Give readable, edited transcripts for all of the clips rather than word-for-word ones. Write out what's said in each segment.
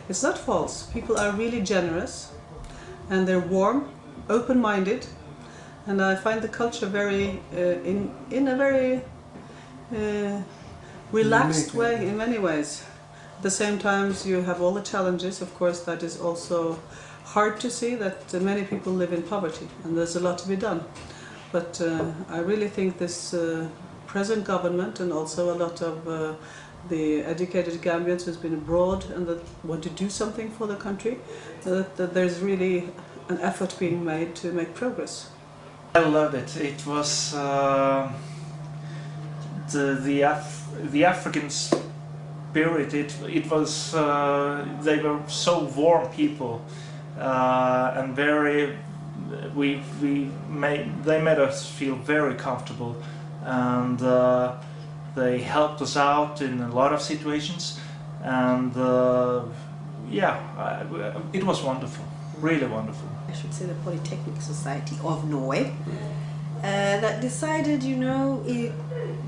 It's not false. People are really generous and they're warm, open-minded, and I find the culture very, in a very relaxed way in many ways. At the same time, you have all the challenges. Of course, that is also hard to see, that many people live in poverty and there's a lot to be done. But I really think this present government and also a lot of the educated Gambians who's been abroad and that want to do something for the country, that there's really an effort being made to make progress. I loved it. It was the African spirit. It was they were so warm people and very. They made us feel very comfortable, and they helped us out in a lot of situations, and yeah, it was wonderful, really wonderful. I should say the Polytechnic Society of Norway that decided, you know, it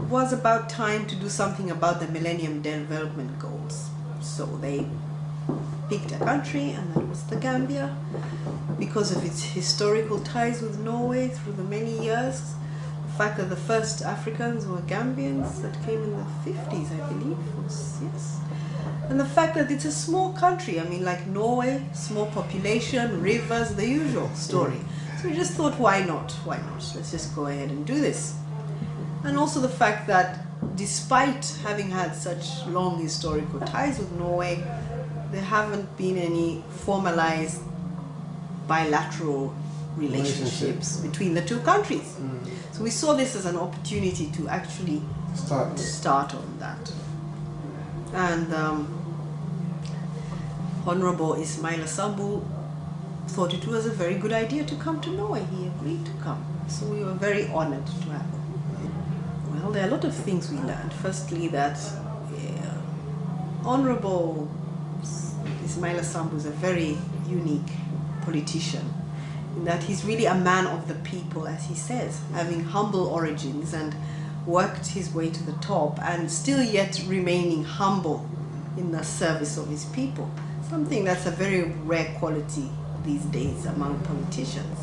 was about time to do something about the Millennium Development Goals. So they picked a country, and that was the Gambia, because of its historical ties with Norway through the many years. The fact that the first Africans were Gambians that came in the 50s, I believe, yes. And the fact that it's a small country, I mean, like Norway, small population, rivers, the usual story. So we just thought, why not? Why not? Let's just go ahead and do this. And also the fact that despite having had such long historical ties with Norway, there haven't been any formalized bilateral relationships between the two countries. So we saw this as an opportunity to actually start on that. And Honorable Ismail Sambu thought it was a very good idea to come to Norway. He agreed to come. So we were very honored to have him. Well, there are a lot of things we learned. Firstly, that Honorable Ismail Sambu is a very unique politician, in that he's really a man of the people, as he says, having humble origins and worked his way to the top and still yet remaining humble in the service of his people. Something that's a very rare quality these days among politicians.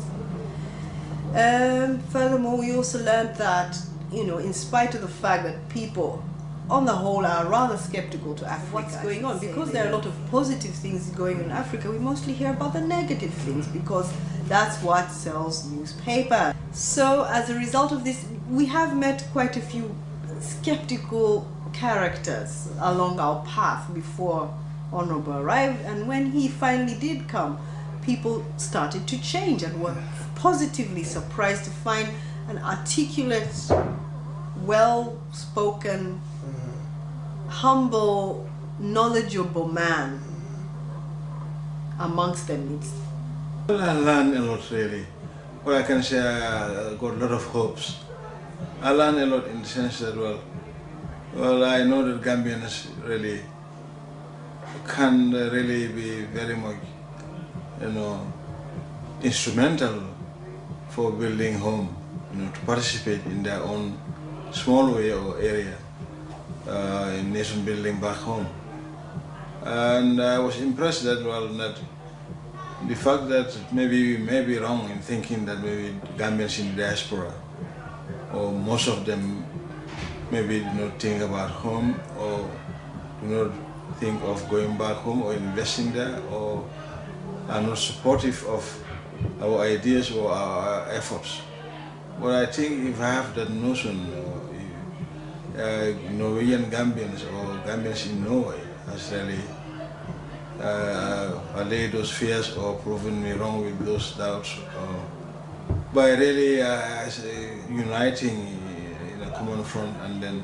Furthermore, we also learned that, you know, in spite of the fact that people on the whole are rather skeptical to Africa, what's going on, because there are a lot of positive things going on in Africa, we mostly hear about the negative things because that's what sells newspaper. So as a result of this, we have met quite a few skeptical characters along our path before Honorable arrived, and when he finally did come, people started to change and were positively surprised to find an articulate, well-spoken, humble, knowledgeable man amongst them. Well, I learned a lot, really. Well, I can say I got a lot of hopes. I learned a lot in the sense that, well, I know that Gambians really can really be very much, you know, instrumental for building home, you know, to participate in their own small way or area in nation building back home. And I was impressed that, well, that the fact that maybe we may be wrong in thinking that maybe Gambians in the diaspora, or most of them, maybe do not think about home or do not think of going back home or investing there, or are not supportive of our ideas or our efforts. But I think if I have that notion, Norwegian Gambians or Gambians in Norway has really allayed those fears or proven me wrong with those doubts by really uniting in a common front and then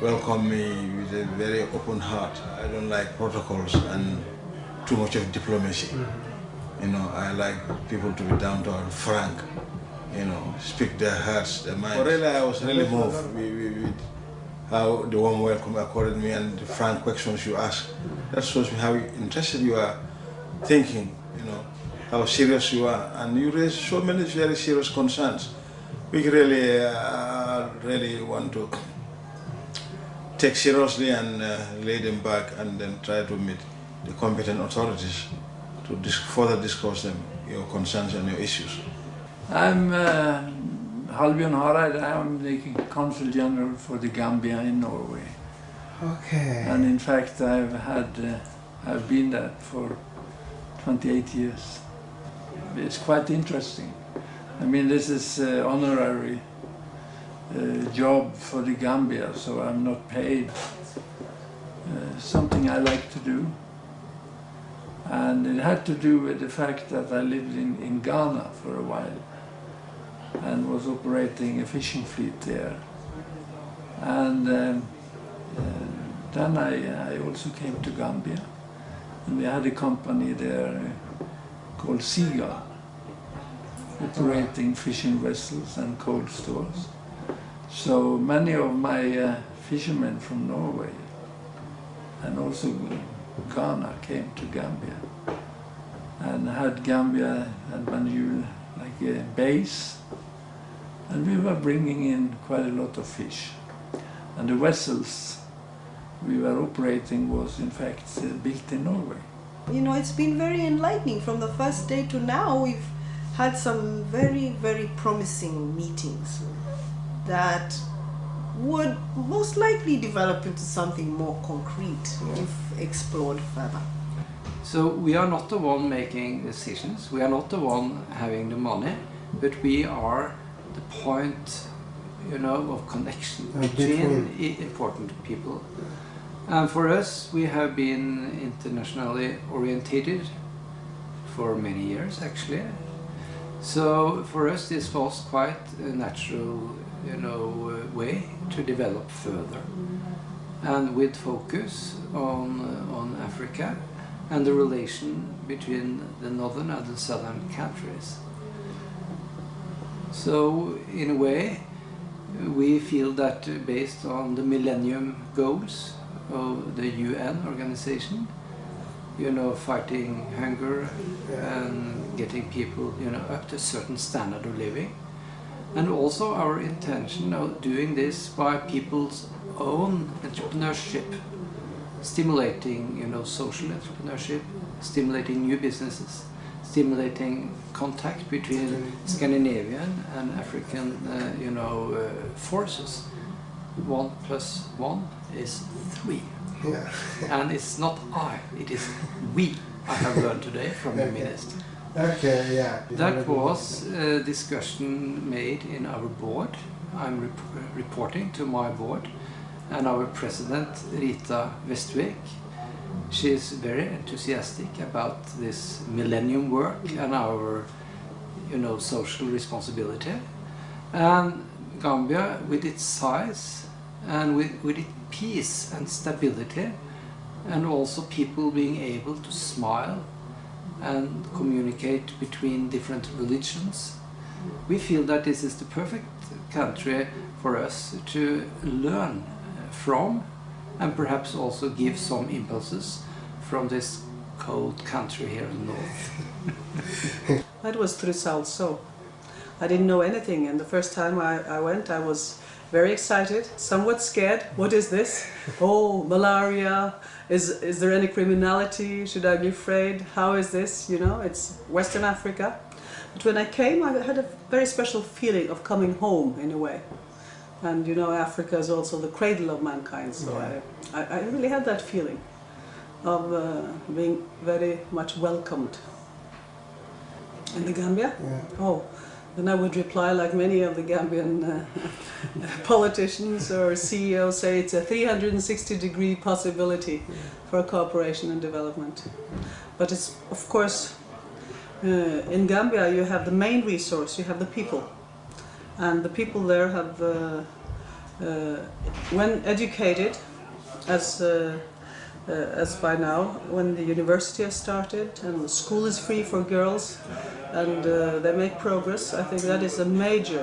welcome me with a very open heart. I don't like protocols and too much of diplomacy. You know, I like people to be down to earth, frank, you know, speak their hearts, their minds. But really, I was really moved with how the warm welcome accorded me and the frank questions you ask. That shows me how interested you are thinking, you know, how serious you are. And you raise so many very serious concerns. We really, really want to take seriously and lay them back and then try to meet the competent authorities to further discuss them, your concerns and your issues. I'm Halbjørn Hareide. I'm the Consul General for the Gambia in Norway. Okay. And in fact, I've been that for 28 years. It's quite interesting. I mean, this is honorary job for the Gambia, so I'm not paid. Something I like to do. And it had to do with the fact that I lived in Ghana for a while and was operating a fishing fleet there. And then I also came to Gambia, and we had a company there called Seagull, operating fishing vessels and cold stores. So many of my fishermen from Norway and also Ghana came to Gambia and had Gambia and Banjul like a base, and we were bringing in quite a lot of fish. And the vessels we were operating was in fact built in Norway. You know, it's been very enlightening. From the first day to now, we've had some very, very promising meetings that would most likely develop into something more concrete if explored further. So we are not the one making decisions, we are not the one having the money, but we are the point, you know, of connection between important people. And for us, we have been internationally orientated for many years, actually. So for us, this was quite a natural, you know, way to develop further, and with focus on Africa and the relation between the northern and the southern countries. So in a way, we feel that based on the millennium goals of the UN organization, you know, fighting hunger and getting people, you know, up to a certain standard of living, and also our intention of doing this by people's own entrepreneurship, stimulating, you know, social entrepreneurship, stimulating new businesses, stimulating contact between Scandinavian and African, you know, forces. 1 + 1 is 3. Yeah. And it's not I, it is we, I have learned today from the minister. Okay, yeah. That was a discussion made in our board. I'm reporting to my board, and our president, Rita Vestvik, she is very enthusiastic about this millennium work and our, you know, social responsibility. And Gambia, with its size and with its peace and stability, and also people being able to smile and communicate between different religions, we feel that this is the perfect country for us to learn from, and perhaps also give some impulses from this cold country here in the north. That was through Salso. I didn't know anything, and the first time I went, I was very excited, somewhat scared. What is this? Oh, malaria. Is there any criminality? Should I be afraid? How is this? You know, it's Western Africa. But when I came, I had a very special feeling of coming home in a way. And you know, Africa is also the cradle of mankind, so I really had that feeling of being very much welcomed. In the Gambia? Yeah. Oh, then I would reply like many of the Gambian politicians or CEOs say, it's a 360-degree possibility for cooperation and development. But it's, of course, in Gambia you have the main resource, you have the people. And the people there have, when educated, as by now, when the university has started and the school is free for girls, and they make progress, I think that is a major